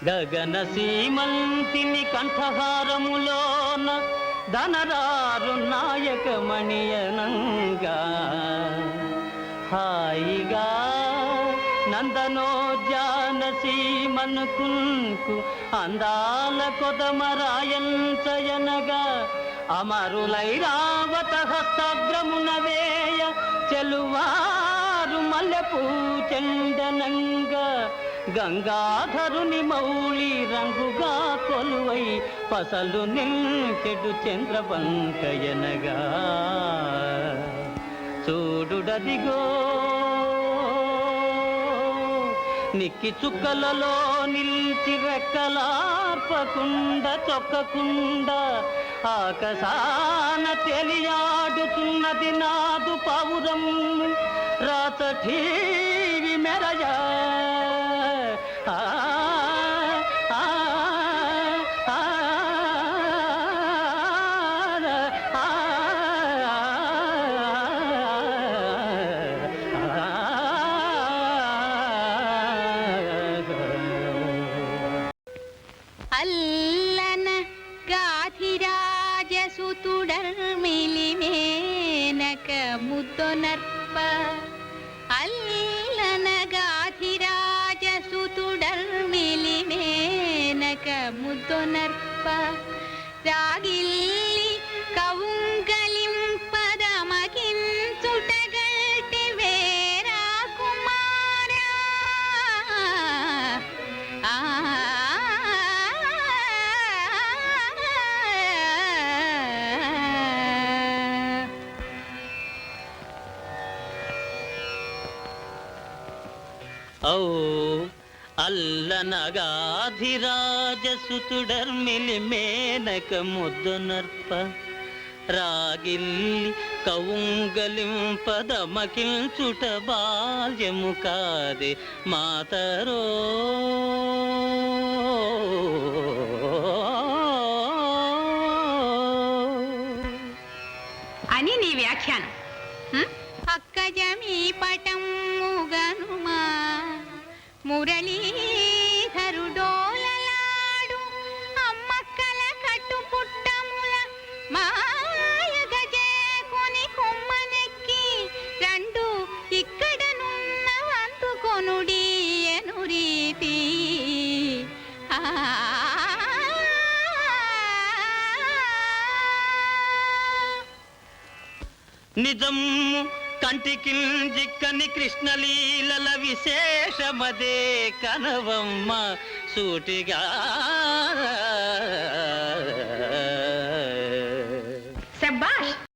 గగన సీమంతిని కంఠహారములోన ధనరారు నాయకమణియనంగా హాయిగా నందనోద్యాన సీమనుకుంకు అందాల కొదమరాయంచయనగా అమరులైరావత హస్తగ్రమున వేయ చెలువారు మల్లెపూ చెండనంగా గంగాధరుని మౌళి రంగుగా కొలువై పసలు నిల్చెడు చంద్రబంకయనగా చూడుడదిగో నిక్కి చుక్కలలో నిల్చి రెక్కలార్పకుండా చొక్కకుండా ఆకాశాన తెలియాడుతున్నది నాదు పౌరం రాతఠీవి మెరయ అల్లన గాధిరాజసుతుడర్మిలిమేనక ముద్దొనర్ప అల్లన గాధిరాజసుతుడర్మిలిమేనక ముద్దొనర్ప రాగిల్లి కవుంగలింపదమకించుటగల్టి వేరా కుమారా ఔ అల్లనగాధిరాజసుతుడర్మిలి మేనక ముద్దొనర్ప రాగిల్లి కవుంగలింపదమకిల్చుట బాల్యము కాదే మాతరో అని నీ వ్యాఖ్యానం. అక్కజమీ పటం ముగనుమా మురళీధరుడోలలాడు అమ్మక్కల కట్టుపుట్టముల మాయగజేకొని కొమ్మనెక్కి రెండు ఇక్కడనున్న అందుకొనుడి ఎను రీతి నిజము కంటికి జిక్కని కృష్ణలీలల విశేషమదే కనవమ్మ సూటిగా శభాష్.